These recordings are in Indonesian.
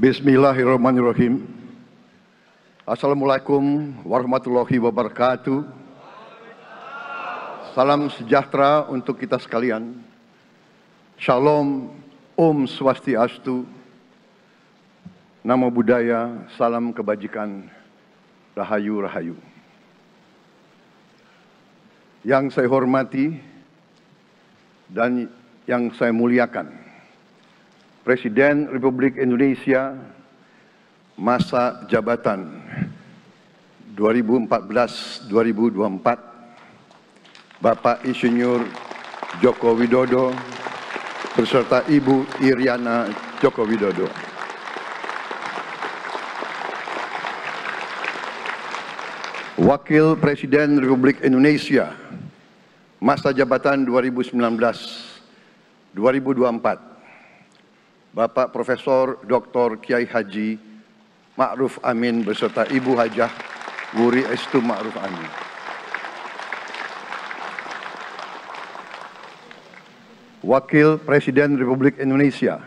Bismillahirrahmanirrahim. Assalamualaikum warahmatullahi wabarakatuh. Salam sejahtera untuk kita sekalian. Shalom, Om Swastiastu, Namo Buddhaya, salam kebajikan, Rahayu Rahayu. Yang saya hormati dan yang saya muliakan, Presiden Republik Indonesia masa jabatan 2014-2024, Bapak Insinyur Joko Widodo beserta Ibu Iriana Joko Widodo. Wakil Presiden Republik Indonesia masa jabatan 2019-2024, Bapak Profesor Dr. Kiai Haji Ma'ruf Amin beserta Ibu Hajah Wuri Estu Ma'ruf Amin. Wakil Presiden Republik Indonesia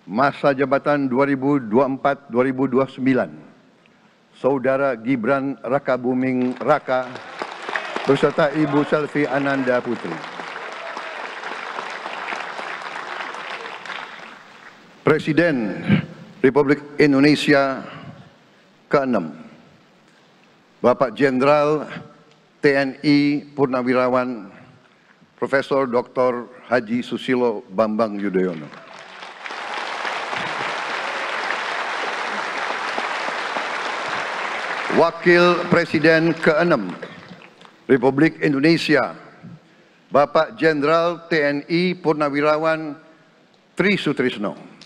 masa jabatan 2024-2029, Saudara Gibran Rakabuming Raka beserta Ibu Selvi Ananda Putri. Presiden Republik Indonesia ke-6, Bapak Jenderal TNI Purnawirawan Profesor Dr. Haji Susilo Bambang Yudhoyono. Wakil Presiden ke-6 Republik Indonesia, Bapak Jenderal TNI Purnawirawan Tri Sutrisno.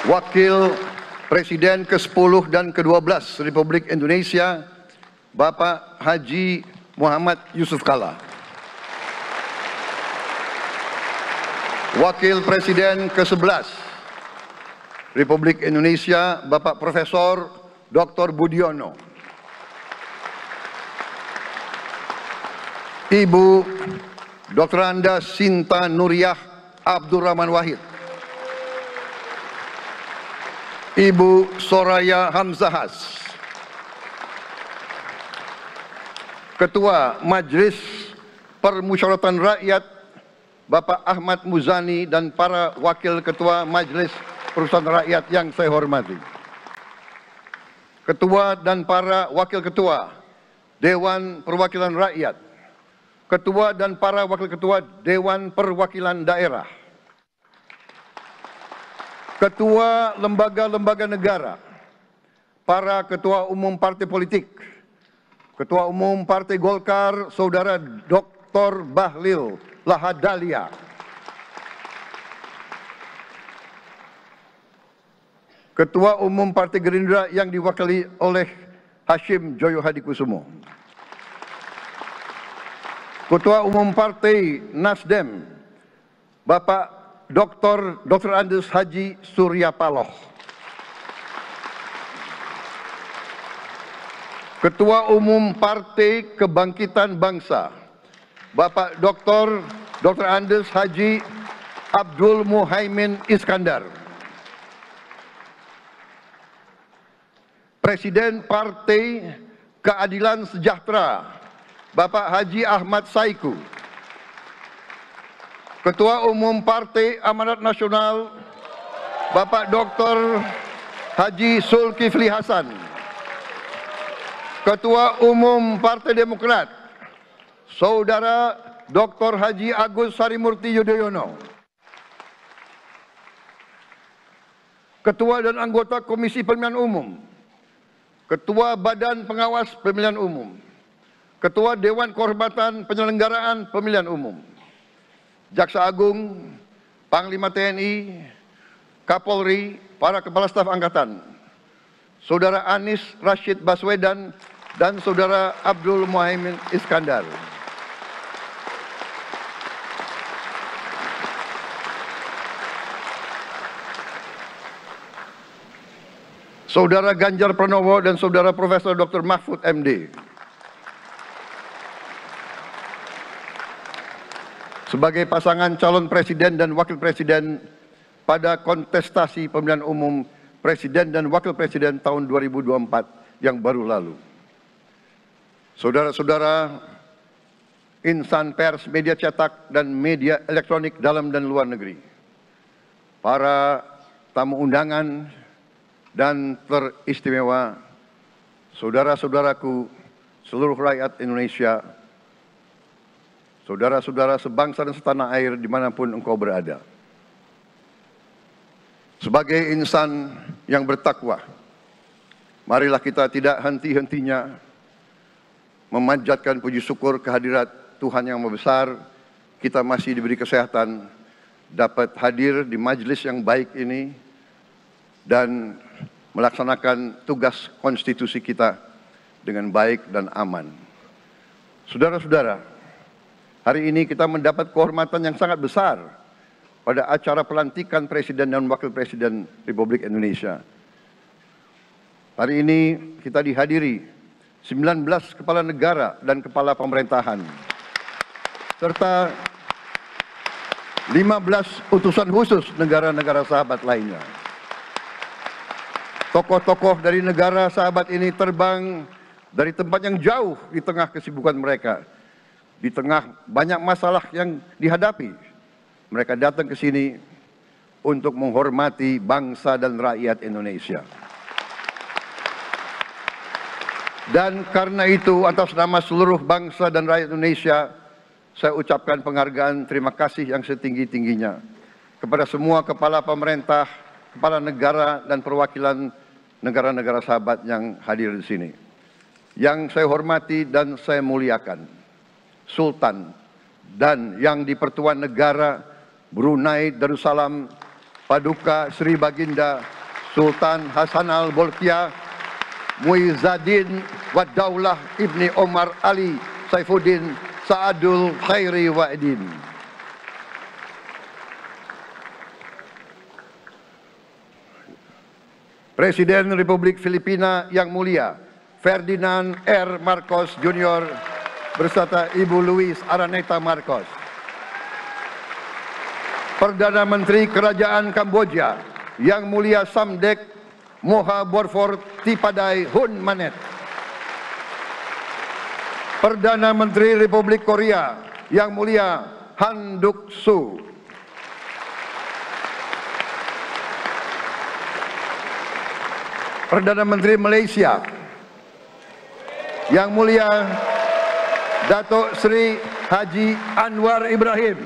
Wakil Presiden ke-10 dan ke-12 Republik Indonesia, Bapak Haji Muhammad Yusuf Kalla. Wakil Presiden ke-11 Republik Indonesia, Bapak Profesor Dr. Budiono. Ibu Dr. Anda Sinta Nuriyah Abdurrahman Wahid. Ibu Soraya Hamzahas. Ketua Majelis Permusyawaratan Rakyat Bapak Ahmad Muzani dan para Wakil Ketua Majelis Permusyawaratan Rakyat yang saya hormati. Ketua dan para Wakil Ketua Dewan Perwakilan Rakyat, Ketua dan para Wakil Ketua Dewan Perwakilan Daerah, Ketua lembaga-lembaga negara, para Ketua Umum Partai Politik, Ketua Umum Partai Golkar, Saudara Dr. Bahlil Lahadalia, Ketua Umum Partai Gerindra yang diwakili oleh Hashim Joyo Hadikusumo, Ketua Umum Partai Nasdem, Bapak Dr. Andes Haji Surya Paloh, Ketua Umum Partai Kebangkitan Bangsa, Bapak Dr. Andes Haji Abdul Muhaimin Iskandar, Presiden Partai Keadilan Sejahtera, Bapak Haji Ahmad Saiku, Ketua Umum Partai Amanat Nasional, Bapak Dr. Haji Zulkifli Hasan, Ketua Umum Partai Demokrat, Saudara Dr. Haji Agus Harimurti Yudhoyono, Ketua dan anggota Komisi Pemilihan Umum, Ketua Badan Pengawas Pemilihan Umum, Ketua Dewan Kehormatan Penyelenggaraan Pemilihan Umum, Jaksa Agung, Panglima TNI, Kapolri, para Kepala Staf Angkatan, Saudara Anies Rashid Baswedan, dan Saudara Abdul Muhaimin Iskandar. Saudara Ganjar Pranowo dan Saudara Profesor Dr. Mahfud MD. sebagai pasangan calon presiden dan wakil presiden pada kontestasi pemilihan umum presiden dan wakil presiden tahun 2024 yang baru lalu. Saudara-saudara, insan pers, media cetak, dan media elektronik dalam dan luar negeri, para tamu undangan dan teristimewa, saudara-saudaraku, seluruh rakyat Indonesia, saudara-saudara sebangsa dan setanah air dimanapun engkau berada. Sebagai insan yang bertakwa, marilah kita tidak henti-hentinya memanjatkan puji syukur kehadirat Tuhan yang Maha Besar. Kita masih diberi kesehatan, dapat hadir di majelis yang baik ini dan melaksanakan tugas konstitusi kita dengan baik dan aman. Saudara-saudara, hari ini kita mendapat kehormatan yang sangat besar pada acara pelantikan Presiden dan Wakil Presiden Republik Indonesia. Hari ini kita dihadiri 19 kepala negara dan kepala pemerintahan, serta 15 utusan khusus negara-negara sahabat lainnya. Tokoh-tokoh dari negara sahabat ini terbang dari tempat yang jauh di tengah kesibukan mereka, di tengah banyak masalah yang dihadapi. Mereka datang ke sini untuk menghormati bangsa dan rakyat Indonesia. Dan karena itu, atas nama seluruh bangsa dan rakyat Indonesia, saya ucapkan penghargaan terima kasih yang setinggi-tingginya kepada semua kepala pemerintah, kepala negara, dan perwakilan negara-negara sahabat yang hadir di sini. Yang saya hormati dan saya muliakan, Sultan dan yang di Pertuan Negara Brunei Darussalam Paduka Sri Baginda Sultan Hassanal Bolkiah Muizzaddin Waddaulah Ibni Omar Ali Saifuddin Saadul Khairi Wa'idin. Presiden Republik Filipina yang mulia Ferdinand R. Marcos Jr. beserta Ibu Luis Araneta Marcos. Perdana Menteri Kerajaan Kamboja yang mulia Samdech Moha Borfor Tipadai Hun Manet. Perdana Menteri Republik Korea yang mulia Han Duck-soo. Perdana Menteri Malaysia yang mulia Datuk Seri Haji Anwar Ibrahim.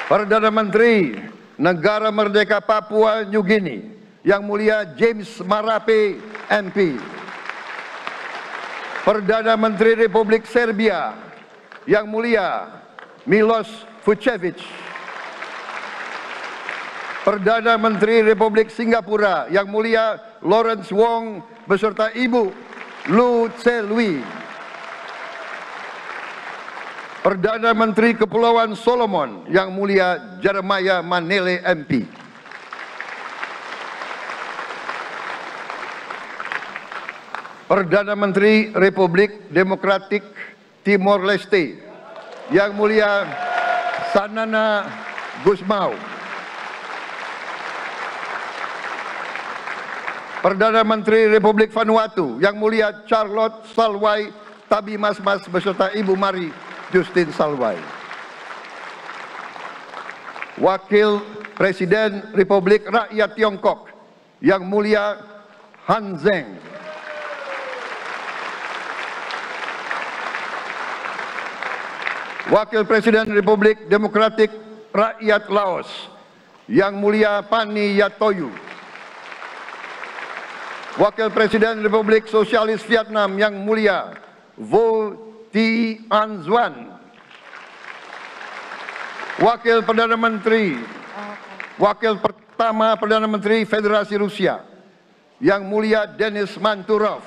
Perdana Menteri Negara Merdeka Papua New Guinea yang mulia James Marape MP. Perdana Menteri Republik Serbia yang mulia Milos Vucevic. Perdana Menteri Republik Singapura yang mulia Lawrence Wong beserta Ibu Lu Tse Lui. Perdana Menteri Kepulauan Solomon yang mulia Jeremiah Manele MP. Perdana Menteri Republik Demokratik Timor Leste yang mulia Sanana Gusmao. Perdana Menteri Republik Vanuatu yang mulia Charlotte Salwai Tabimasmas beserta Ibu Mari Justin Salwai. Wakil Presiden Republik Rakyat Tiongkok yang mulia Han Zheng. Wakil Presiden Republik Demokratik Rakyat Laos yang mulia Pani Yatoyu. Wakil Presiden Republik Sosialis Vietnam yang mulia Vo Thi An Xuan. Wakil pertama Perdana Menteri Federasi Rusia yang mulia Denis Manturov.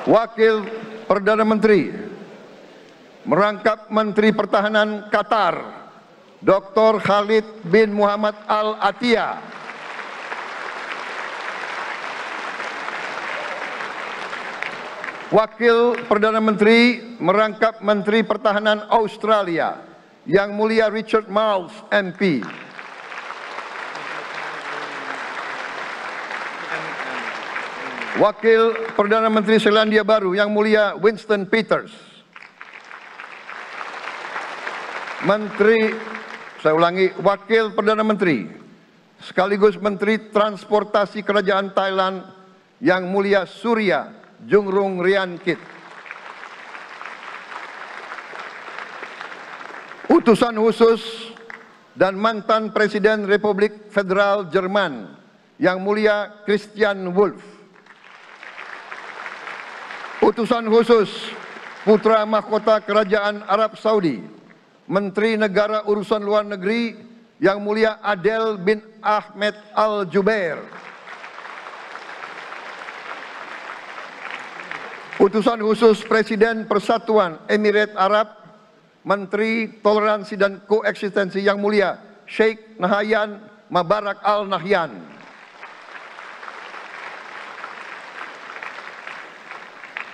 Wakil Perdana Menteri merangkap Menteri Pertahanan Qatar Dr. Khalid bin Muhammad Al Attiyah. Wakil Perdana Menteri merangkap Menteri Pertahanan Australia, Yang Mulia Richard Marles, MP. Wakil Perdana Menteri Selandia Baru, Yang Mulia Winston Peters. Wakil Perdana Menteri sekaligus Menteri Transportasi Kerajaan Thailand, Yang Mulia Surya Jungrung Riankit. Utusan khusus dan mantan Presiden Republik Federal Jerman, Yang Mulia Christian Wulff. Utusan khusus Putra Mahkota Kerajaan Arab Saudi, Menteri Negara Urusan Luar Negeri, Yang Mulia Adel bin Ahmed Al Jubair. Utusan khusus Presiden Persatuan Emirat Arab, Menteri Toleransi dan Koeksistensi, Yang Mulia Sheikh Nahyan Mubarak Al Nahyan.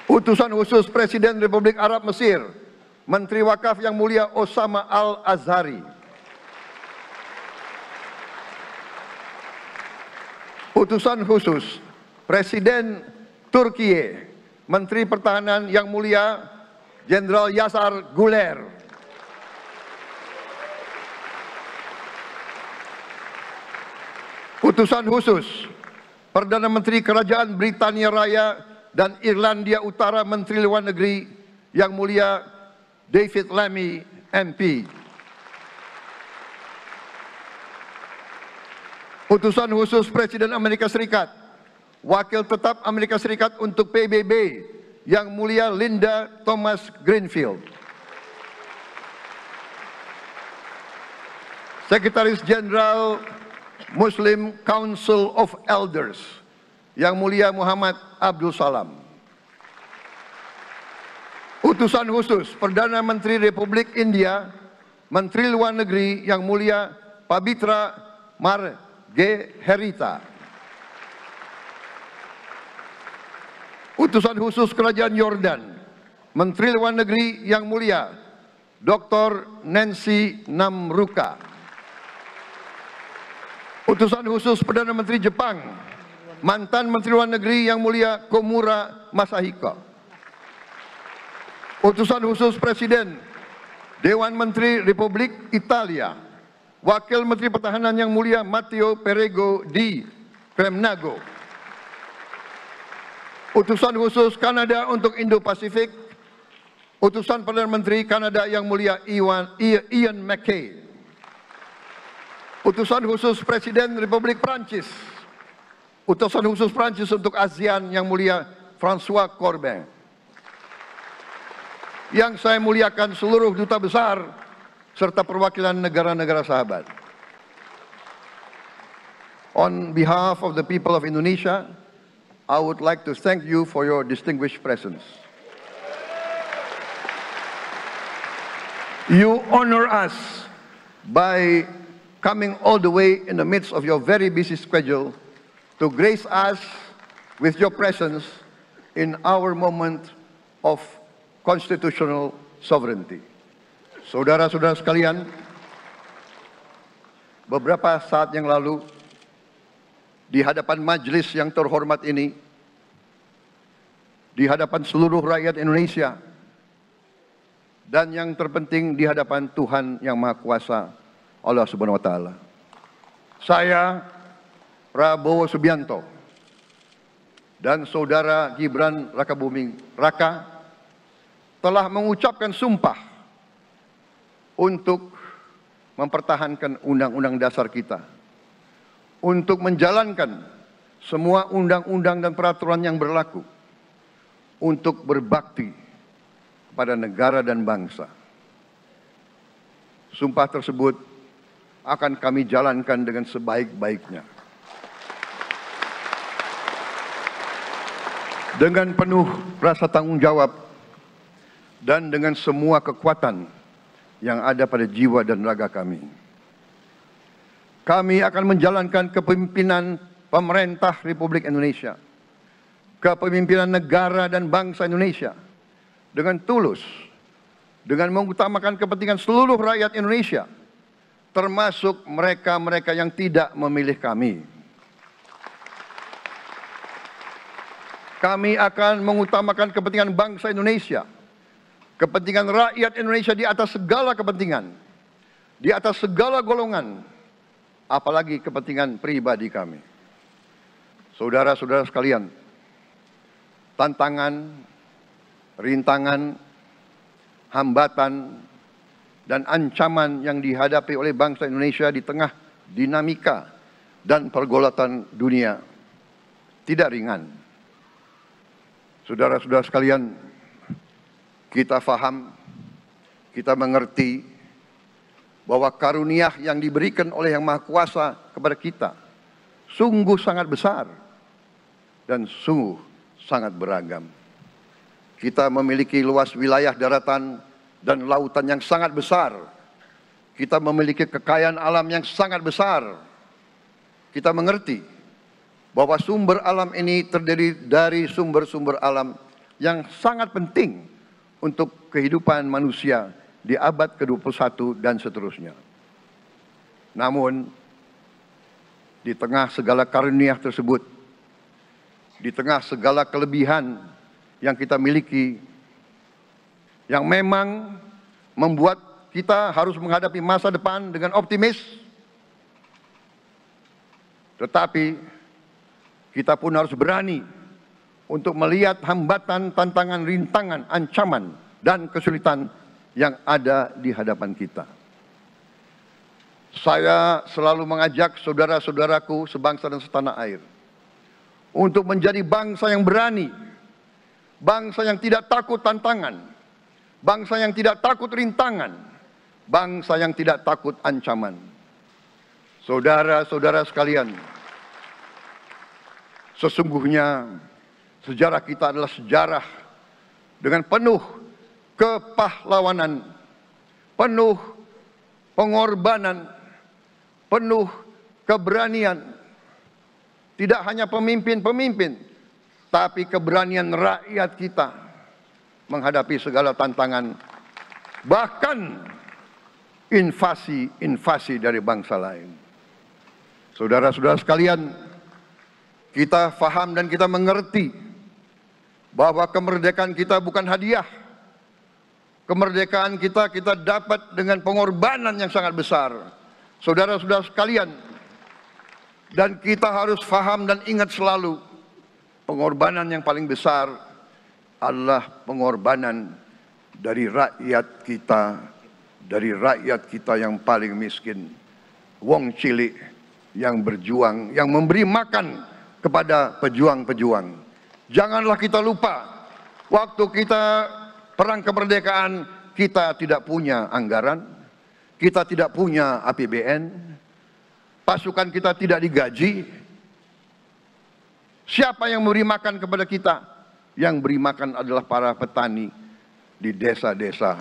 Utusan khusus Presiden Republik Arab Mesir, Menteri Wakaf, Yang Mulia Osama Al Azhari. Utusan khusus Presiden Turki, Menteri Pertahanan, Yang Mulia Jenderal Yasar Guler. Utusan khusus Perdana Menteri Kerajaan Britania Raya dan Irlandia Utara, Menteri Luar Negeri, Yang Mulia David Lammy, MP. Utusan khusus Presiden Amerika Serikat, Wakil Tetap Amerika Serikat untuk PBB, Yang Mulia Linda Thomas Greenfield. Sekretaris Jenderal Muslim Council of Elders, Yang Mulia Muhammad Abdul Salam. Utusan khusus Perdana Menteri Republik India, Menteri Luar Negeri, Yang Mulia Pabitra Margherita. Utusan khusus Kerajaan Yordan, Menteri Luar Negeri, Yang Mulia Dr. Nancy Namruka. Utusan khusus Perdana Menteri Jepang, mantan Menteri Luar Negeri, Yang Mulia Komura Masahiko. Utusan khusus Presiden Dewan Menteri Republik Italia, Wakil Menteri Pertahanan, Yang Mulia Matteo Perego di Cremnago. Utusan khusus Kanada untuk Indo-Pasifik, Utusan Perdana Menteri Kanada, Yang Mulia Ian MacKay. Utusan khusus Presiden Republik Prancis, Utusan khusus Prancis untuk ASEAN, Yang Mulia François Corbin. Yang saya muliakan seluruh duta besar serta perwakilan negara-negara sahabat. On behalf of the people of Indonesia, I would like to thank you for your distinguished presence. You honor us by coming all the way in the midst of your very busy schedule to grace us with your presence in our moment of constitutional sovereignty. Saudara-saudara sekalian, beberapa saat yang lalu di hadapan majelis yang terhormat ini, di hadapan seluruh rakyat Indonesia, dan yang terpenting di hadapan Tuhan Yang Maha Kuasa, Allah Subhanahu wa Ta'ala, saya Prabowo Subianto dan saudara Gibran Rakabuming Raka telah mengucapkan sumpah untuk mempertahankan undang-undang dasar kita, untuk menjalankan semua undang-undang dan peraturan yang berlaku, untuk berbakti kepada negara dan bangsa. Sumpah tersebut akan kami jalankan dengan sebaik-baiknya, dengan penuh rasa tanggung jawab dan dengan semua kekuatan yang ada pada jiwa dan raga kami. Kami akan menjalankan kepemimpinan pemerintah Republik Indonesia kepemimpinan negara dan bangsa Indonesia dengan tulus, dengan mengutamakan kepentingan seluruh rakyat Indonesia, termasuk mereka-mereka yang tidak memilih kami. Kami akan mengutamakan kepentingan bangsa Indonesia, kepentingan rakyat Indonesia di atas segala kepentingan, di atas segala golongan, apalagi kepentingan pribadi kami. Saudara-saudara sekalian, tantangan, rintangan, hambatan, dan ancaman yang dihadapi oleh bangsa Indonesia di tengah dinamika dan pergolatan dunia tidak ringan. Saudara-saudara sekalian, kita faham, kita mengerti bahwa karunia yang diberikan oleh Yang Maha Kuasa kepada kita sungguh sangat besar dan sungguh sangat beragam. Kita memiliki luas wilayah daratan dan lautan yang sangat besar. Kita memiliki kekayaan alam yang sangat besar. Kita mengerti bahwa sumber alam ini terdiri dari sumber-sumber alam yang sangat penting untuk kehidupan manusia di abad ke-21 dan seterusnya. Namun, di tengah segala karunia tersebut, di tengah segala kelebihan yang kita miliki, yang memang membuat kita harus menghadapi masa depan dengan optimis, tetapi kita pun harus berani untuk melihat hambatan, tantangan, rintangan, ancaman, dan kesulitan yang ada di hadapan kita. Saya selalu mengajak saudara-saudaraku sebangsa dan setanah air untuk menjadi bangsa yang berani, bangsa yang tidak takut tantangan, bangsa yang tidak takut rintangan, bangsa yang tidak takut ancaman. Saudara-saudara sekalian, sesungguhnya sejarah kita adalah sejarah dengan penuh kepahlawanan, penuh pengorbanan, penuh keberanian. Tidak hanya pemimpin-pemimpin, tapi keberanian rakyat kita menghadapi segala tantangan, bahkan invasi-invasi dari bangsa lain. Saudara-saudara sekalian, kita faham dan kita mengerti bahwa kemerdekaan kita bukan hadiah. Kemerdekaan kita dapat dengan pengorbanan yang sangat besar. Saudara-saudara sekalian, dan kita harus faham dan ingat selalu, pengorbanan yang paling besar adalah pengorbanan dari rakyat kita yang paling miskin. Wong cilik yang berjuang, yang memberi makan kepada pejuang-pejuang. Janganlah kita lupa, waktu kita perang kemerdekaan, kita tidak punya anggaran, kita tidak punya APBN, pasukan kita tidak digaji. Siapa yang memberi makan kepada kita? Yang beri makan adalah para petani di desa-desa.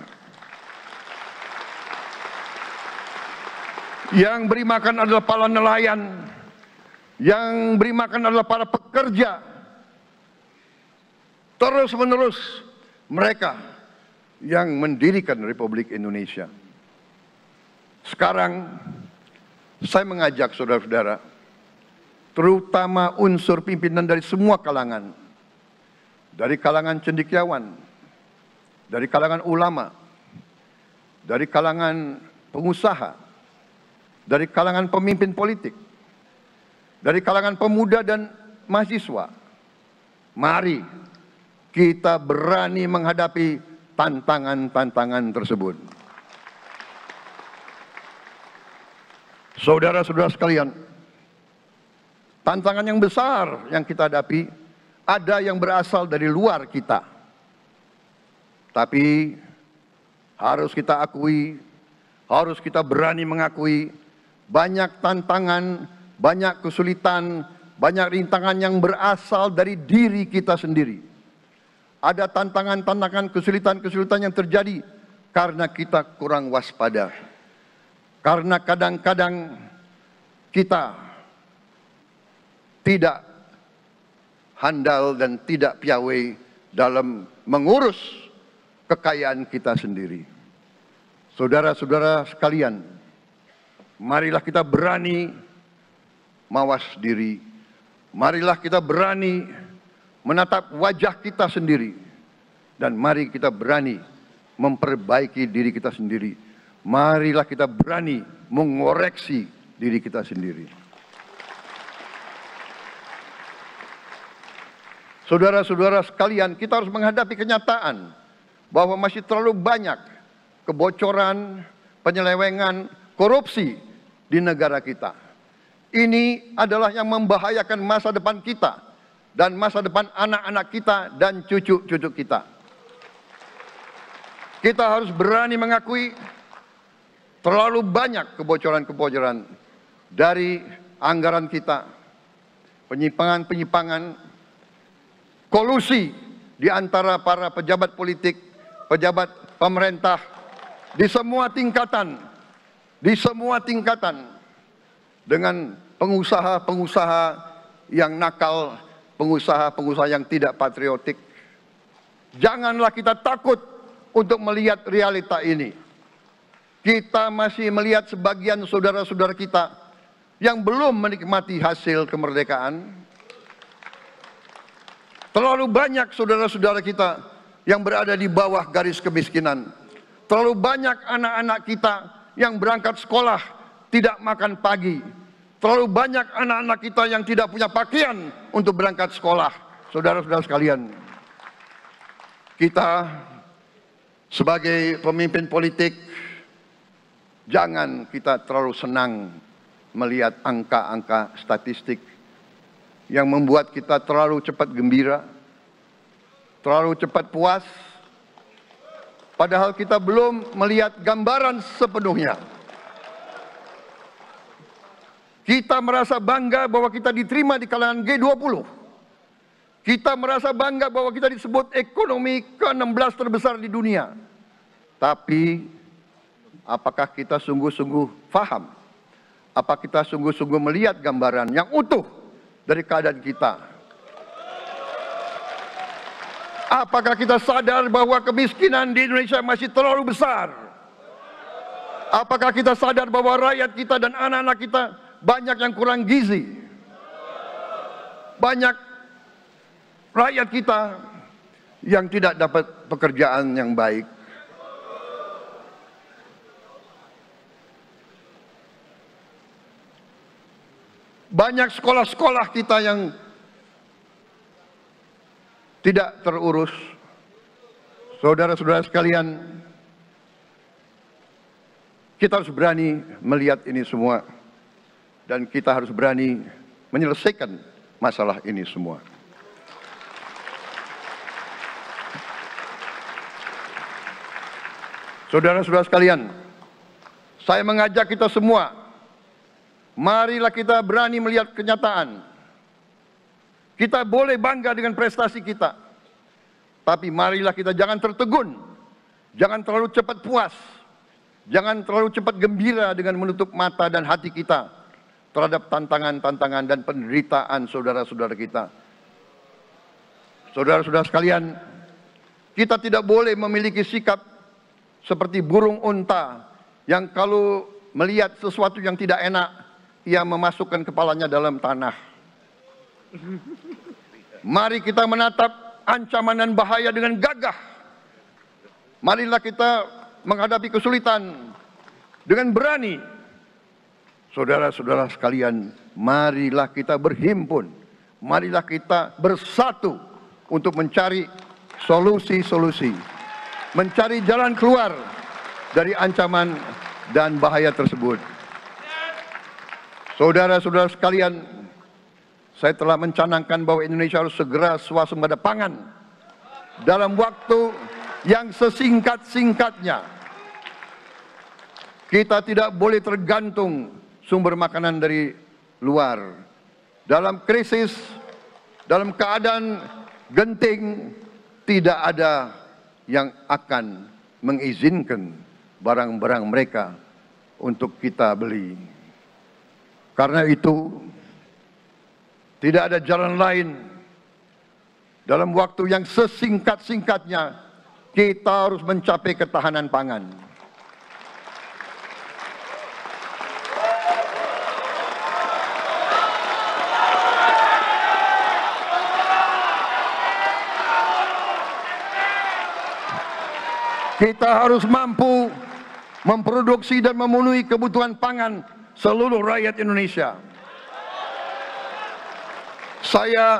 Yang beri makan adalah para nelayan. Yang beri makan adalah para pekerja. Terus-menerus mereka yang mendirikan Republik Indonesia. Sekarang saya mengajak saudara-saudara, terutama unsur pimpinan dari semua kalangan, dari kalangan cendekiawan, dari kalangan ulama, dari kalangan pengusaha, dari kalangan pemimpin politik, dari kalangan pemuda dan mahasiswa. Mari kita berani menghadapi tantangan-tantangan tersebut. Saudara-saudara sekalian, tantangan yang besar yang kita hadapi ada yang berasal dari luar kita. Tapi harus kita akui, harus kita berani mengakui, banyak tantangan, banyak kesulitan, banyak rintangan yang berasal dari diri kita sendiri. Ada tantangan-tantangan, kesulitan-kesulitan yang terjadi karena kita kurang waspada. Karena kadang-kadang kita tidak handal dan tidak piawai dalam mengurus kekayaan kita sendiri. Saudara-saudara sekalian, marilah kita berani mawas diri. Marilah kita berani menatap wajah kita sendiri. Dan mari kita berani memperbaiki diri kita sendiri. Marilah kita berani mengoreksi diri kita sendiri. Saudara-saudara sekalian, kita harus menghadapi kenyataan bahwa masih terlalu banyak kebocoran, penyelewengan, korupsi di negara kita. Ini adalah yang membahayakan masa depan kita dan masa depan anak-anak kita dan cucu-cucu kita. Kita harus berani mengakui terlalu banyak kebocoran-kebocoran dari anggaran kita, penyimpangan-penyimpangan, kolusi di antara para pejabat politik, pejabat pemerintah di semua tingkatan, dengan pengusaha-pengusaha yang nakal, pengusaha-pengusaha yang tidak patriotik. Janganlah kita takut untuk melihat realita ini. Kita masih melihat sebagian saudara-saudara kita yang belum menikmati hasil kemerdekaan. Terlalu banyak saudara-saudara kita yang berada di bawah garis kemiskinan. Terlalu banyak anak-anak kita yang berangkat sekolah tidak makan pagi. Terlalu banyak anak-anak kita yang tidak punya pakaian untuk berangkat sekolah. Saudara-saudara sekalian, kita sebagai pemimpin politik, jangan kita terlalu senang melihat angka-angka statistik yang membuat kita terlalu cepat gembira, terlalu cepat puas, padahal kita belum melihat gambaran sepenuhnya. Kita merasa bangga bahwa kita diterima di kalangan G20. Kita merasa bangga bahwa kita disebut ekonomi ke-16 terbesar di dunia. Tapi, apakah kita sungguh-sungguh paham? Apa kita sungguh-sungguh melihat gambaran yang utuh dari keadaan kita? Apakah kita sadar bahwa kemiskinan di Indonesia masih terlalu besar? Apakah kita sadar bahwa rakyat kita dan anak-anak kita banyak yang kurang gizi? Banyak rakyat kita yang tidak dapat pekerjaan yang baik. Banyak sekolah-sekolah kita yang tidak terurus. Saudara-saudara sekalian, kita harus berani melihat ini semua. Dan kita harus berani menyelesaikan masalah ini semua. Saudara-saudara sekalian, saya mengajak kita semua, marilah kita berani melihat kenyataan. Kita boleh bangga dengan prestasi kita, tapi marilah kita jangan tertegun, jangan terlalu cepat puas, jangan terlalu cepat gembira dengan menutup mata dan hati kita terhadap tantangan-tantangan dan penderitaan saudara-saudara kita. Saudara-saudara sekalian, kita tidak boleh memiliki sikap seperti burung unta yang kalau melihat sesuatu yang tidak enak, ia memasukkan kepalanya dalam tanah. Mari kita menatap ancaman dan bahaya dengan gagah. Marilah kita menghadapi kesulitan dengan berani. Saudara-saudara sekalian, marilah kita berhimpun. Marilah kita bersatu untuk mencari solusi-solusi, mencari jalan keluar dari ancaman dan bahaya tersebut. Saudara-saudara sekalian, saya telah mencanangkan bahwa Indonesia harus segera swasembada pangan dalam waktu yang sesingkat-singkatnya. Kita tidak boleh tergantung sumber makanan dari luar. Dalam krisis, dalam keadaan genting, tidak ada yang akan mengizinkan barang-barang mereka untuk kita beli. Karena itu, tidak ada jalan lain Dalam waktu yang sesingkat-singkatnya, kita harus mencapai ketahanan pangan. Kita harus mampu memproduksi dan memenuhi kebutuhan pangan seluruh rakyat Indonesia. Saya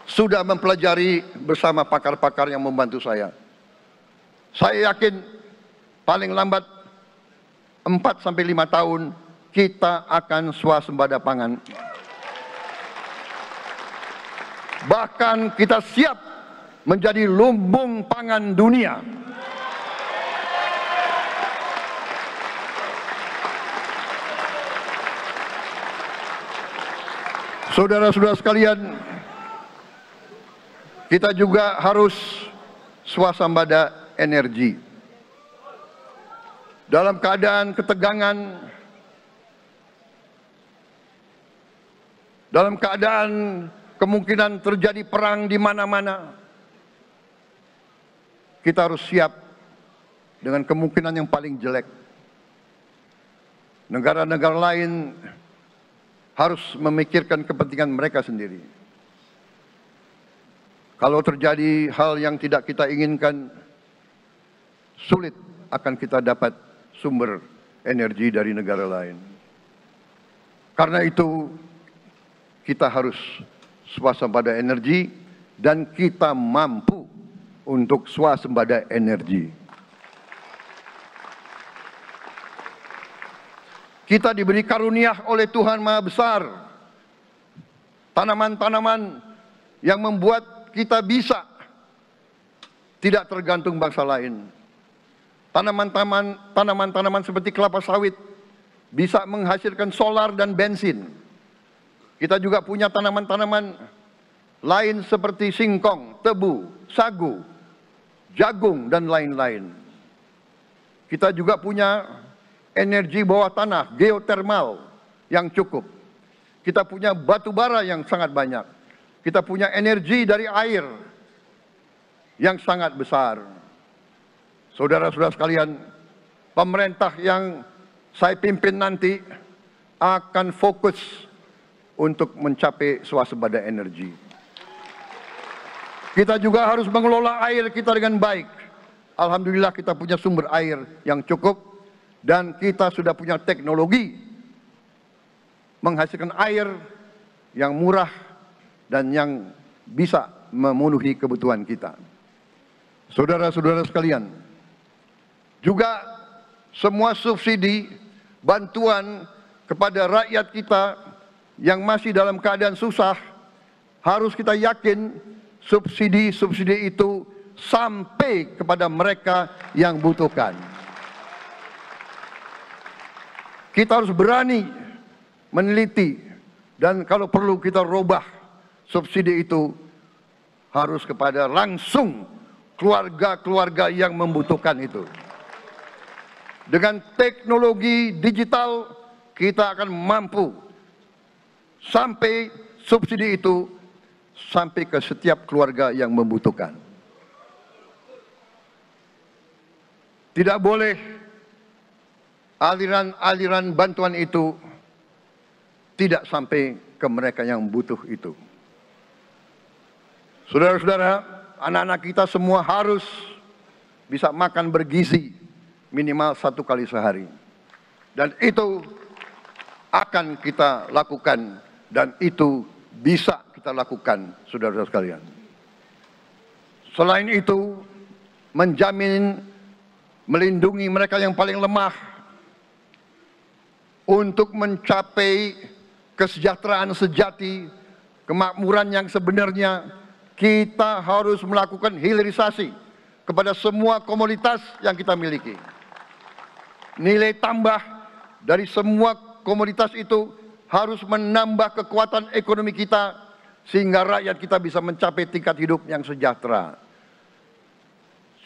sudah mempelajari bersama pakar-pakar yang membantu saya. Saya yakin paling lambat 4-5 tahun kita akan swasembada pangan. Bahkan kita siap menjadi lumbung pangan dunia. Saudara-saudara sekalian, kita juga harus swasembada energi. Dalam keadaan ketegangan, dalam keadaan kemungkinan terjadi perang di mana-mana, kita harus siap dengan kemungkinan yang paling jelek. Negara-negara lain harus memikirkan kepentingan mereka sendiri. Kalau terjadi hal yang tidak kita inginkan, sulit akan kita dapat sumber energi dari negara lain. Karena itu, kita harus swasembada energi dan kita mampu untuk swasembada energi. Kita diberi karunia oleh Tuhan Maha Besar. Tanaman-tanaman yang membuat kita bisa tidak tergantung bangsa lain. Tanaman-tanaman seperti kelapa sawit bisa menghasilkan solar dan bensin. Kita juga punya tanaman-tanaman lain seperti singkong, tebu, sagu, jagung, dan lain-lain. Kita juga punya energi bawah tanah, geotermal yang cukup. Kita punya batu bara yang sangat banyak. Kita punya energi dari air yang sangat besar. Saudara-saudara sekalian, pemerintah yang saya pimpin nanti akan fokus untuk mencapai swasembada energi. Kita juga harus mengelola air kita dengan baik. Alhamdulillah kita punya sumber air yang cukup. Dan kita sudah punya teknologi menghasilkan air yang murah dan yang bisa memenuhi kebutuhan kita. Saudara-saudara sekalian, juga semua subsidi, bantuan kepada rakyat kita yang masih dalam keadaan susah, harus kita yakin subsidi-subsidi itu sampai kepada mereka yang butuhkan. Kita harus berani meneliti dan kalau perlu kita robah subsidi itu harus kepada langsung keluarga-keluarga yang membutuhkan itu. Dengan teknologi digital kita akan mampu sampai subsidi itu sampai ke setiap keluarga yang membutuhkan. Tidak boleh aliran-aliran bantuan itu tidak sampai ke mereka yang butuh itu. Saudara-saudara, anak-anak kita semua harus bisa makan bergizi minimal 1 kali sehari. Dan itu akan kita lakukan dan itu bisa kita lakukan, saudara-saudara sekalian. Selain itu, menjamin, melindungi mereka yang paling lemah, untuk mencapai kesejahteraan sejati, kemakmuran yang sebenarnya, kita harus melakukan hilirisasi kepada semua komoditas yang kita miliki. Nilai tambah dari semua komoditas itu harus menambah kekuatan ekonomi kita sehingga rakyat kita bisa mencapai tingkat hidup yang sejahtera.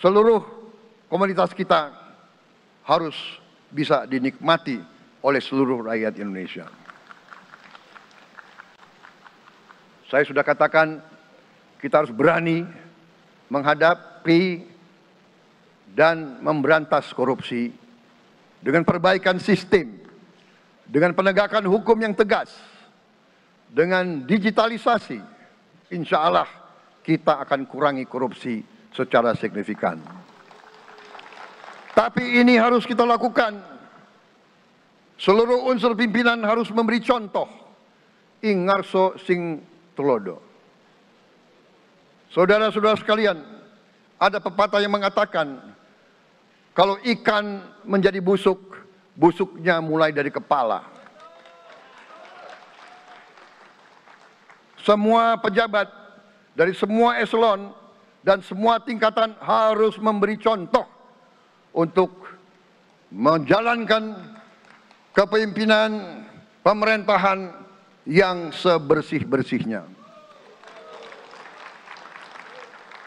Seluruh komoditas kita harus bisa dinikmati oleh seluruh rakyat Indonesia. Saya sudah katakan Kita harus berani menghadapi dan memberantas korupsi dengan perbaikan sistem, dengan penegakan hukum yang tegas, dengan digitalisasi. Insya Allah kita akan kurangi korupsi secara signifikan. Tapi ini harus kita lakukan. Seluruh unsur pimpinan harus memberi contoh. Ingarso sing tulodo. Saudara-saudara sekalian, ada pepatah yang mengatakan, kalau ikan menjadi busuk, busuknya mulai dari kepala. Semua pejabat dari semua eselon dan semua tingkatan harus memberi contoh untuk menjalankan kepemimpinan pemerintahan yang sebersih-bersihnya.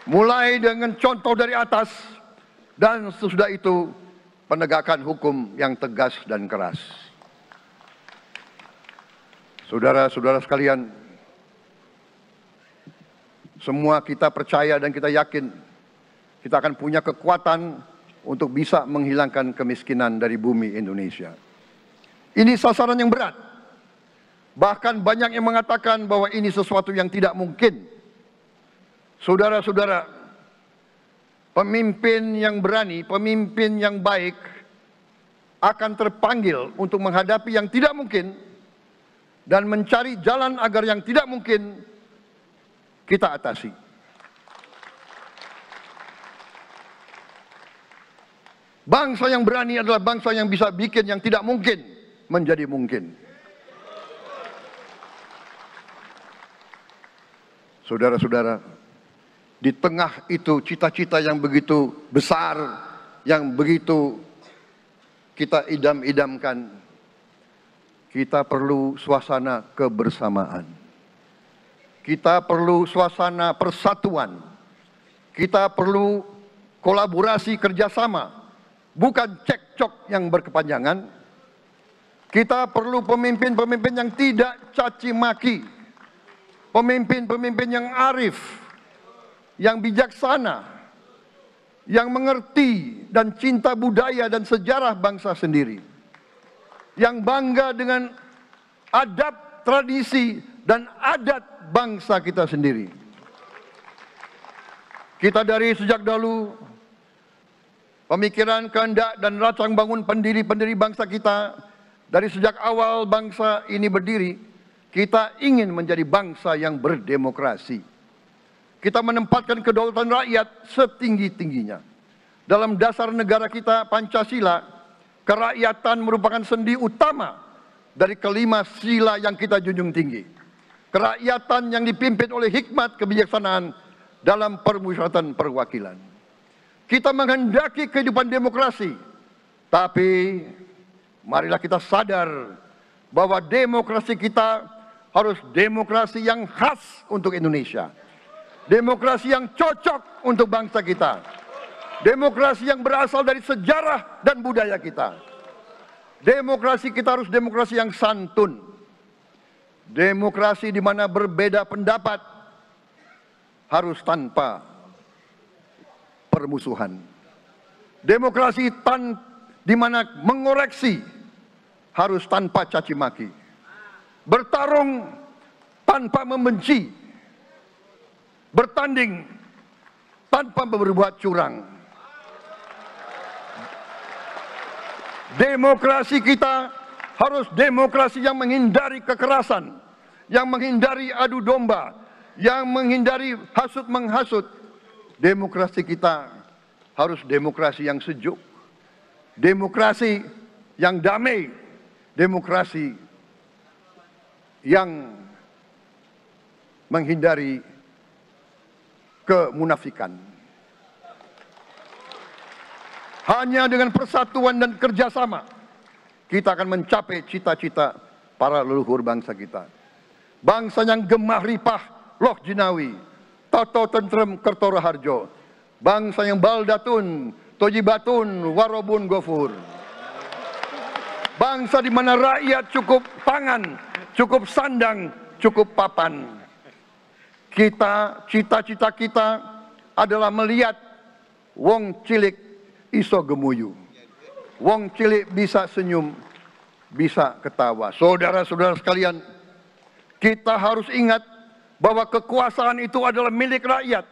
Mulai dengan contoh dari atas dan sesudah itu penegakan hukum yang tegas dan keras. Saudara-saudara sekalian, semua kita percaya dan kita yakin kita akan punya kekuatan untuk bisa menghilangkan kemiskinan dari bumi Indonesia. Ini sasaran yang berat. Bahkan banyak yang mengatakan bahwa ini sesuatu yang tidak mungkin. Saudara-saudara, pemimpin yang berani, pemimpin yang baik akan terpanggil untuk menghadapi yang tidak mungkin dan mencari jalan agar yang tidak mungkin kita atasi. Bangsa yang berani adalah bangsa yang bisa bikin yang tidak mungkin menjadi mungkin. Saudara-saudara, di tengah itu cita-cita yang begitu besar, yang begitu kita idam-idamkan, kita perlu suasana kebersamaan. Kita perlu suasana persatuan. Kita perlu kolaborasi kerjasama, bukan cekcok yang berkepanjangan. Kita perlu pemimpin-pemimpin yang tidak caci maki, pemimpin-pemimpin yang arif, yang bijaksana, yang mengerti dan cinta budaya dan sejarah bangsa sendiri, yang bangga dengan adab, tradisi, dan adat bangsa kita sendiri. Kita dari sejak dahulu, pemikiran, kehendak, dan rancang bangun pendiri-pendiri bangsa kita, dari sejak awal bangsa ini berdiri, kita ingin menjadi bangsa yang berdemokrasi. Kita menempatkan kedaulatan rakyat setinggi-tingginya. Dalam dasar negara kita, Pancasila, kerakyatan merupakan sendi utama dari kelima sila yang kita junjung tinggi. Kerakyatan yang dipimpin oleh hikmat kebijaksanaan dalam permusyawaratan perwakilan. Kita menghendaki kehidupan demokrasi, tapi marilah kita sadar bahwa demokrasi kita harus demokrasi yang khas untuk Indonesia. Demokrasi yang cocok untuk bangsa kita. Demokrasi yang berasal dari sejarah dan budaya kita. Demokrasi kita harus demokrasi yang santun. Demokrasi di mana berbeda pendapat harus tanpa permusuhan. Demokrasi di mana mengoreksi harus tanpa caci maki. Bertarung tanpa membenci. Bertanding tanpa berbuat curang. Demokrasi kita harus demokrasi yang menghindari kekerasan, yang menghindari adu domba, yang menghindari hasut menghasut. Demokrasi kita harus demokrasi yang sejuk, demokrasi yang damai, demokrasi yang menghindari kemunafikan. Hanya dengan persatuan dan kerjasama kita akan mencapai cita-cita para leluhur bangsa kita. Bangsa yang gemah ripah loh jinawi, toto tentrem kertoro harjo. Bangsa yang baldatun, tojibatun, warobun gofur. Bangsa di mana rakyat cukup pangan, cukup sandang, cukup papan. cita-cita kita adalah melihat wong cilik iso gemuyu. Wong cilik bisa senyum, bisa ketawa. Saudara-saudara sekalian, kita harus ingat bahwa kekuasaan itu adalah milik rakyat.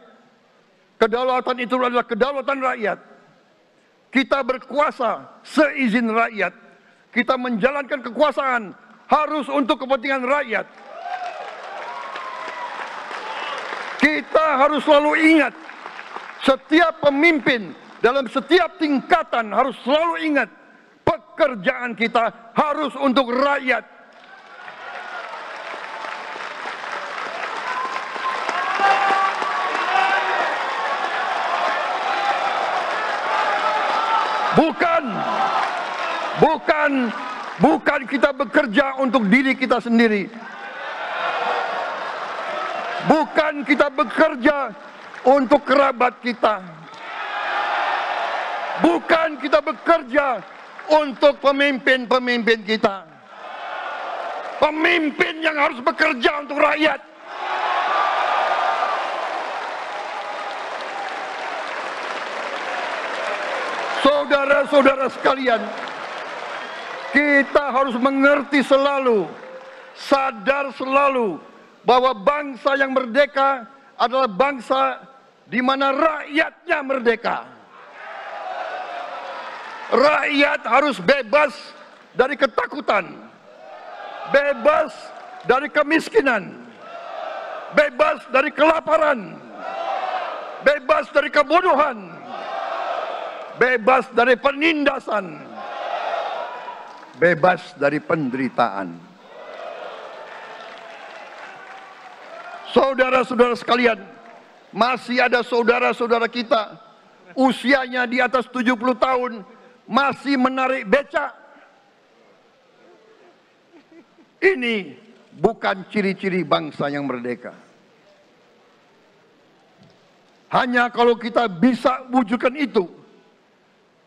Kedaulatan itu adalah kedaulatan rakyat. Kita berkuasa seizin rakyat. Kita menjalankan kekuasaan harus untuk kepentingan rakyat. Kita harus selalu ingat, setiap pemimpin dalam setiap tingkatan harus selalu ingat, pekerjaan kita harus untuk rakyat. Bukan kita bekerja untuk diri kita sendiri. Bukan kita bekerja untuk kerabat kita. Bukan kita bekerja untuk pemimpin-pemimpin kita. Pemimpin yang harus bekerja untuk rakyat. Saudara-saudara sekalian, kita harus mengerti selalu, sadar selalu bahwa bangsa yang merdeka adalah bangsa di mana rakyatnya merdeka. Rakyat harus bebas dari ketakutan, bebas dari kemiskinan, bebas dari kelaparan, bebas dari kebodohan, bebas dari penindasan, bebas dari penderitaan. Saudara-saudara sekalian, masih ada saudara-saudara kita usianya di atas 70 tahun masih menarik becak. Ini bukan ciri-ciri bangsa yang merdeka. Hanya kalau kita bisa wujudkan itu,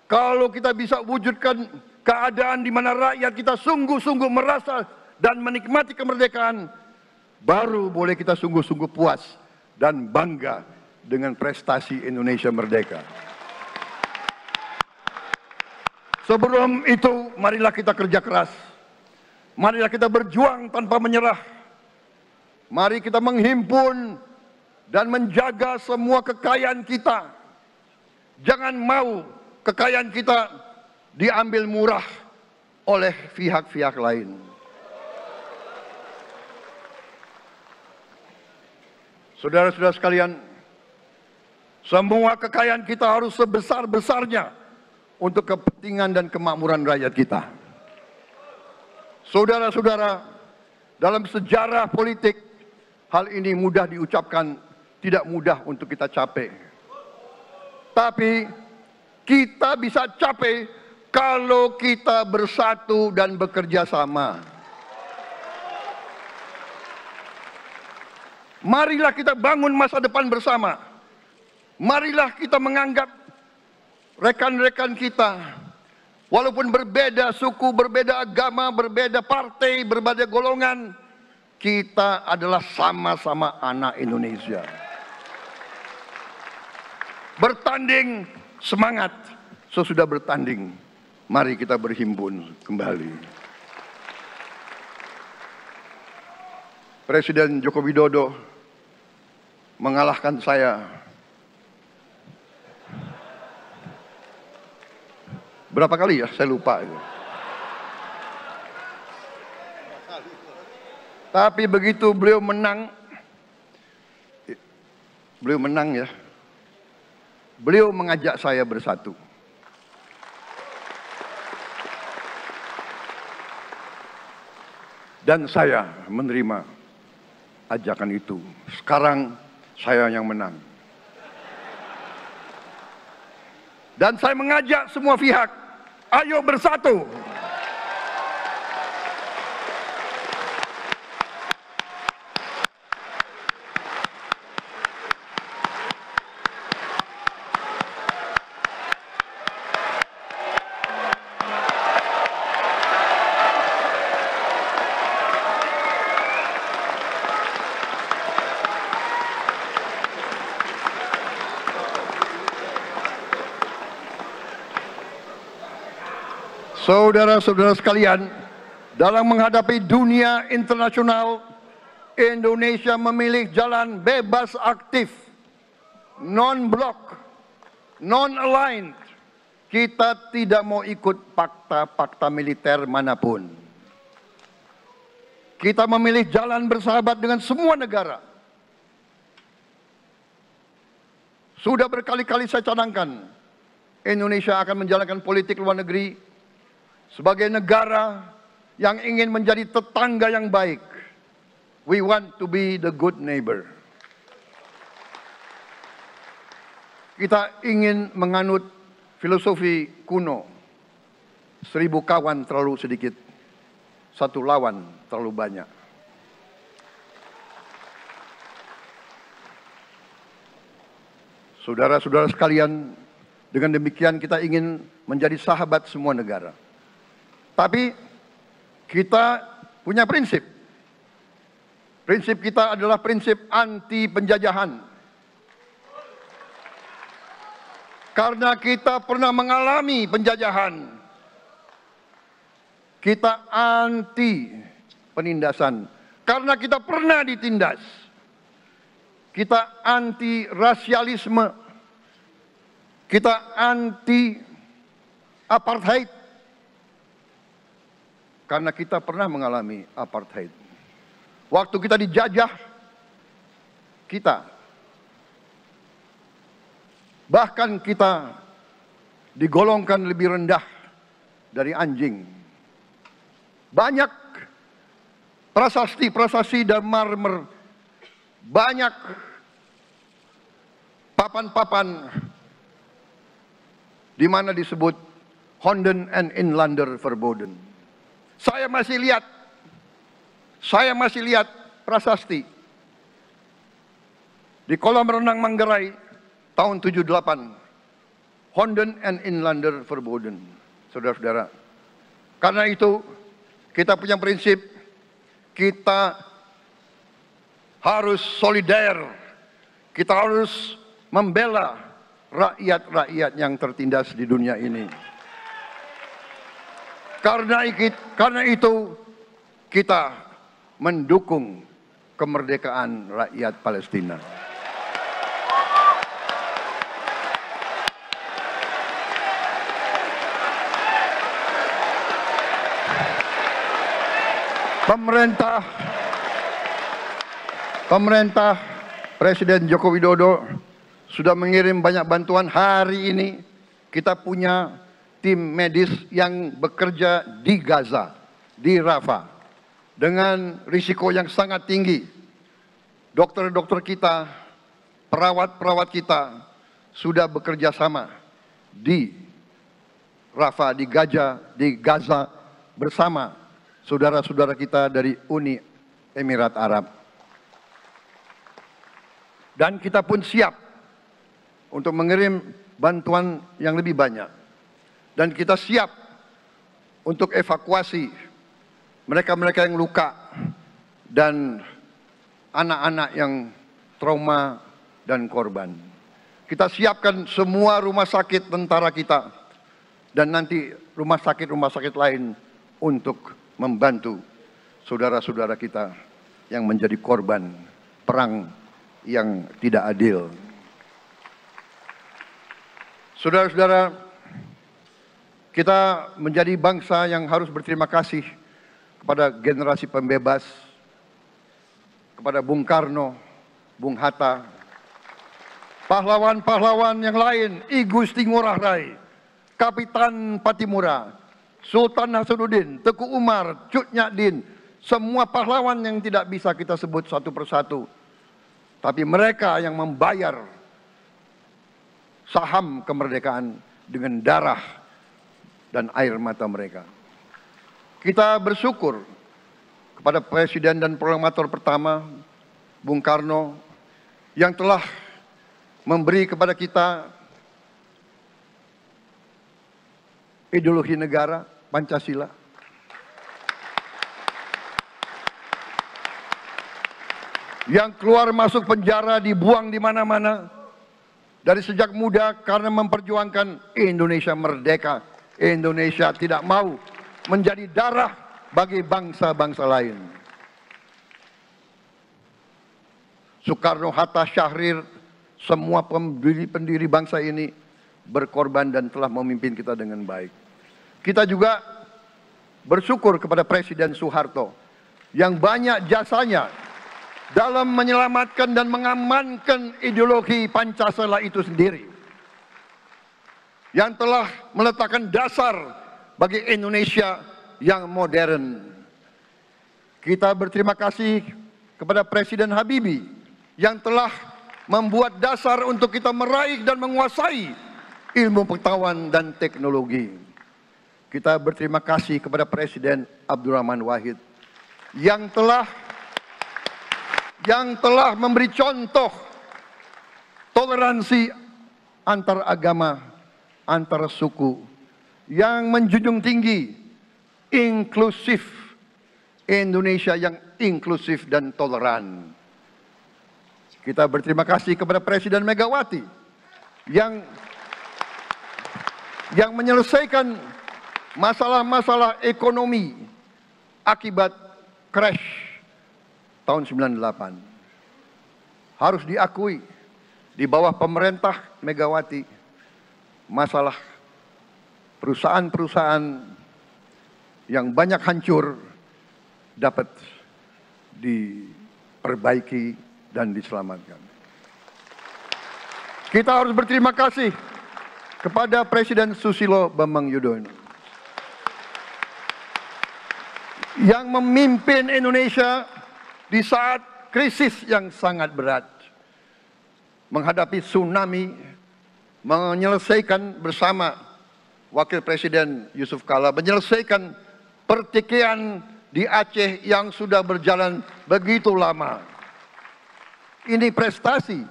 kalau kita bisa wujudkan keadaan di mana rakyat kita sungguh-sungguh merasa dan menikmati kemerdekaan, baru boleh kita sungguh-sungguh puas dan bangga dengan prestasi Indonesia merdeka. Sebelum itu, marilah kita kerja keras. Marilah kita berjuang tanpa menyerah. Mari kita menghimpun dan menjaga semua kekayaan kita. Jangan mau kekayaan kita diambil murah oleh pihak-pihak lain. Saudara-saudara sekalian, semua kekayaan kita harus sebesar-besarnya untuk kepentingan dan kemakmuran rakyat kita. Saudara-saudara, dalam sejarah politik, hal ini mudah diucapkan, tidak mudah untuk kita capai. Tapi kita bisa capai kalau kita bersatu dan bekerja sama. Marilah kita bangun masa depan bersama. Marilah kita menganggap rekan-rekan kita, walaupun berbeda suku, berbeda agama, berbeda partai, berbeda golongan, kita adalah sama-sama anak Indonesia. Bertanding semangat, sesudah bertanding, mari kita berhimpun kembali. Presiden Joko Widodo mengalahkan saya berapa kali ya, saya lupa itu. Tapi begitu beliau menang ya, beliau mengajak saya bersatu. Dan saya menerima ajakan itu. Sekarang saya yang menang. Dan saya mengajak semua pihak, ayo bersatu. Saudara-saudara sekalian, dalam menghadapi dunia internasional, Indonesia memilih jalan bebas aktif, non-blok, non-aligned. Kita tidak mau ikut fakta-fakta militer manapun. Kita memilih jalan bersahabat dengan semua negara. Sudah berkali-kali saya cadangkan, Indonesia akan menjalankan politik luar negeri sebagai negara yang ingin menjadi tetangga yang baik. We want to be the good neighbor. Kita ingin menganut filosofi kuno, 1000 kawan terlalu sedikit, 1 lawan terlalu banyak. Saudara-saudara sekalian, dengan demikian kita ingin menjadi sahabat semua negara. Tapi kita punya prinsip. Prinsip kita adalah prinsip anti penjajahan. Karena kita pernah mengalami penjajahan. Kita anti penindasan. Karena kita pernah ditindas. Kita anti rasialisme. Kita anti apartheid. Karena kita pernah mengalami apartheid. Waktu kita dijajah, kita bahkan kita digolongkan lebih rendah dari anjing. Banyak prasasti dan marmer, banyak papan-papan di mana disebut Honden and Inlander Verboden. Saya masih lihat prasasti di kolam renang Manggarai tahun 78, Honden and Inlander Verboden, saudara-saudara. Karena itu kita punya prinsip, kita harus solider, kita harus membela rakyat-rakyat yang tertindas di dunia ini. Karena itu kita mendukung kemerdekaan rakyat Palestina. Pemerintah Presiden Joko Widodo sudah mengirim banyak bantuan. Hari ini kita punya tim medis yang bekerja di Gaza, di Rafah, dengan risiko yang sangat tinggi. Dokter-dokter kita, perawat-perawat kita sudah bekerja sama di Rafah, di Gaza bersama saudara-saudara kita dari Uni Emirat Arab. Dan kita pun siap untuk mengirim bantuan yang lebih banyak. Dan kita siap untuk evakuasi mereka-mereka yang luka dan anak-anak yang trauma dan korban. Kita siapkan semua rumah sakit tentara kita dan nanti rumah sakit lain untuk membantu saudara-saudara kita yang menjadi korban perang yang tidak adil. Saudara-saudara, kita menjadi bangsa yang harus berterima kasih kepada generasi pembebas, kepada Bung Karno, Bung Hatta, pahlawan-pahlawan yang lain, I Gusti Ngurah Rai, Kapitan Patimura, Sultan Hasanuddin, Teku Umar, Cut Nyak Din, semua pahlawan yang tidak bisa kita sebut satu persatu. Tapi mereka yang membayar saham kemerdekaan dengan darah dan air mata mereka. Kita bersyukur kepada Presiden dan Proklamator pertama, Bung Karno, yang telah memberi kepada kita ideologi negara, Pancasila. Yang keluar masuk penjara, dibuang di mana-mana. Dari sejak muda karena memperjuangkan Indonesia merdeka, Indonesia tidak mau menjadi darah bagi bangsa-bangsa lain. Soekarno, Hatta, Syahrir, semua pendiri bangsa ini berkorban dan telah memimpin kita dengan baik. Kita juga bersyukur kepada Presiden Soeharto yang banyak jasanya dalam menyelamatkan dan mengamankan ideologi Pancasila itu sendiri, yang telah meletakkan dasar bagi Indonesia yang modern. Kita berterima kasih kepada Presiden Habibie yang telah membuat dasar untuk kita meraih dan menguasai ilmu pengetahuan dan teknologi. Kita berterima kasih kepada Presiden Abdurrahman Wahid yang telah memberi contoh toleransi antar agama, antar suku, yang menjunjung tinggi inklusif, Indonesia yang inklusif dan toleran. Kita berterima kasih kepada Presiden Megawati yang menyelesaikan masalah-masalah ekonomi akibat crash tahun 98. Harus diakui, di bawah pemerintah Megawati, masalah perusahaan-perusahaan yang banyak hancur dapat diperbaiki dan diselamatkan. Kita harus berterima kasih kepada Presiden Susilo Bambang Yudhoyono yang memimpin Indonesia di saat krisis yang sangat berat, menghadapi tsunami, menyelesaikan bersama Wakil Presiden Yusuf Kala, menyelesaikan pertikaian di Aceh yang sudah berjalan begitu lama. Ini prestasi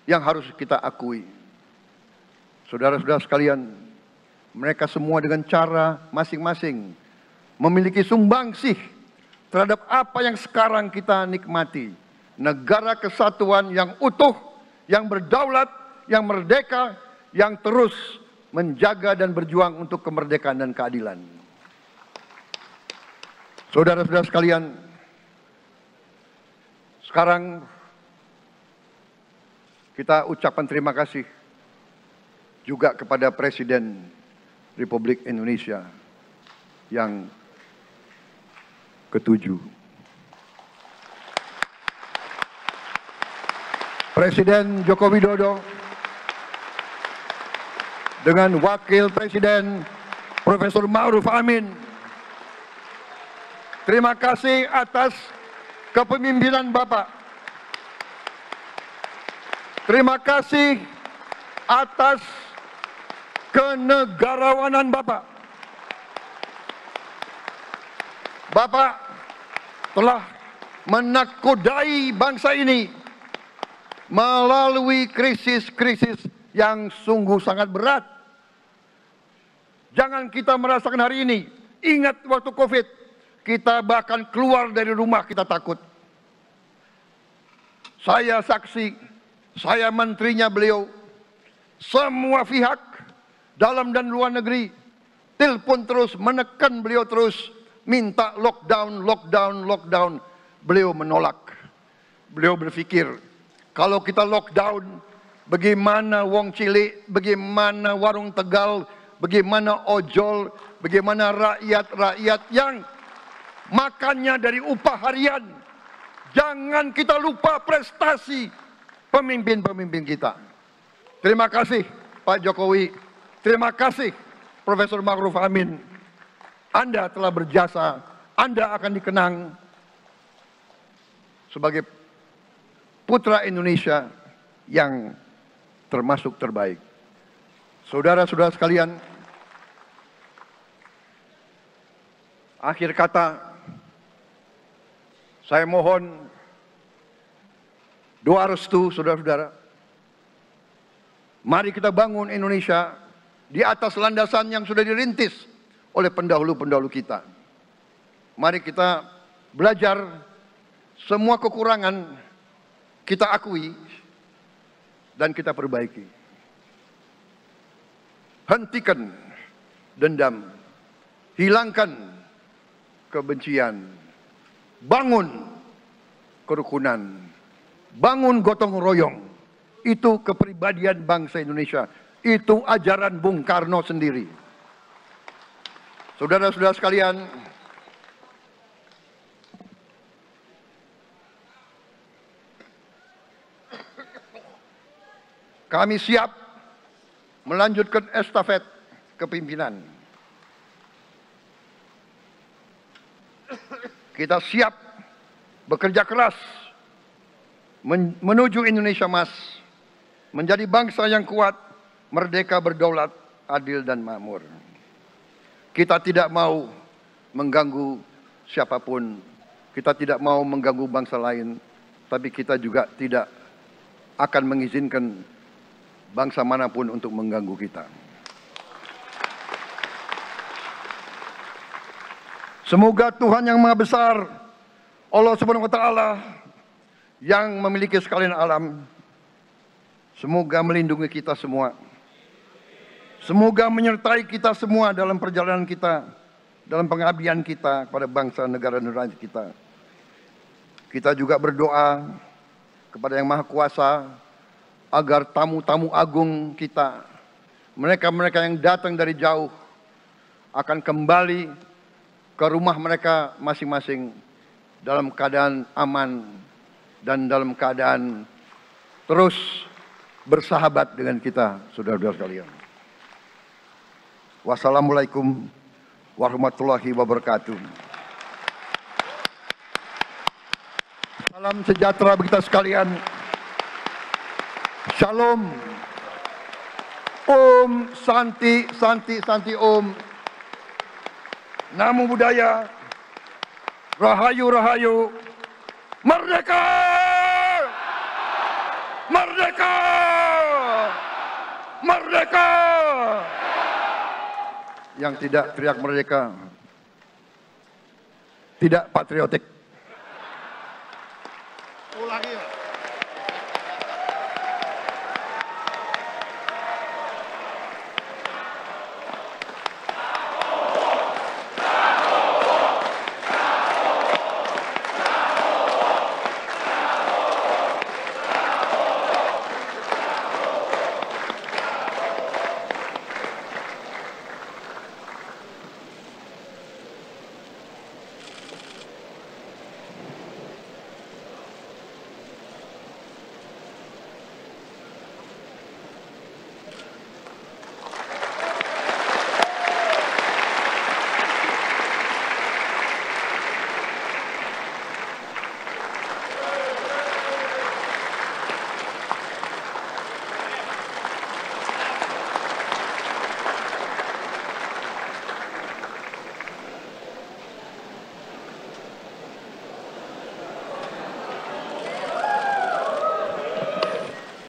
yang harus kita akui. Saudara-saudara sekalian, mereka semua dengan cara masing-masing memiliki sumbangsih terhadap apa yang sekarang kita nikmati. Negara kesatuan yang utuh, yang berdaulat, yang merdeka, yang terus menjaga dan berjuang untuk kemerdekaan dan keadilan. Saudara-saudara sekalian, sekarang kita ucapkan terima kasih juga kepada Presiden Republik Indonesia yang ke-7. Presiden Joko Widodo dengan Wakil Presiden Profesor Ma'ruf Amin. Terima kasih atas kepemimpinan Bapak. Terima kasih atas kenegarawanan Bapak. Bapak telah menakodai bangsa ini melalui krisis-krisis yang sungguh sangat berat. Jangan kita merasakan hari ini. Ingat waktu COVID, kita bahkan keluar dari rumah kita takut. Saya saksi, saya menterinya beliau, semua pihak dalam dan luar negeri telepon terus, menekan beliau terus, minta lockdown, lockdown, lockdown. Beliau menolak. Beliau berpikir, kalau kita lockdown, bagaimana wong cilik, bagaimana warung Tegal, bagaimana ojol, bagaimana rakyat-rakyat yang makannya dari upah harian. Jangan kita lupa prestasi pemimpin-pemimpin kita. Terima kasih Pak Jokowi, terima kasih Profesor Ma'ruf Amin. Anda telah berjasa, Anda akan dikenang sebagai putra Indonesia yang termasuk terbaik. Saudara-saudara sekalian, akhir kata, saya mohon doa restu saudara-saudara. Mari kita bangun Indonesia di atas landasan yang sudah dirintis oleh pendahulu-pendahulu kita. Mari kita belajar, semua kekurangan kita akui dan kita perbaiki. Hentikan dendam, hilangkan kebencian, bangun kerukunan, bangun gotong royong. Itu kepribadian bangsa Indonesia. Itu ajaran Bung Karno sendiri. Saudara-saudara sekalian, kami siap melanjutkan estafet kepimpinan. Kita siap bekerja keras menuju Indonesia Emas, menjadi bangsa yang kuat, merdeka, berdaulat, adil dan makmur. Kita tidak mau mengganggu siapapun, kita tidak mau mengganggu bangsa lain, tapi kita juga tidak akan mengizinkan bangsa manapun untuk mengganggu kita. Semoga Tuhan yang Maha Besar, Allah Subhanahu wa Ta'ala, yang memiliki sekalian alam, semoga melindungi kita semua. Semoga menyertai kita semua dalam perjalanan kita, dalam pengabdian kita kepada bangsa, negara, dan rakyat kita. Kita juga berdoa kepada Yang Maha Kuasa agar tamu-tamu agung kita, mereka-mereka yang datang dari jauh, akan kembali ke rumah mereka masing-masing dalam keadaan aman dan dalam keadaan terus bersahabat dengan kita, saudara-saudara sekalian. Wassalamualaikum warahmatullahi wabarakatuh. Salam sejahtera bagi kita sekalian. Shalom. Om Santi, Santi, Santi Om. Namo Buddhaya. Rahayu, Rahayu. Merdeka! Merdeka! Merdeka! Yang tidak teriak merdeka tidak patriotik. Ulangi.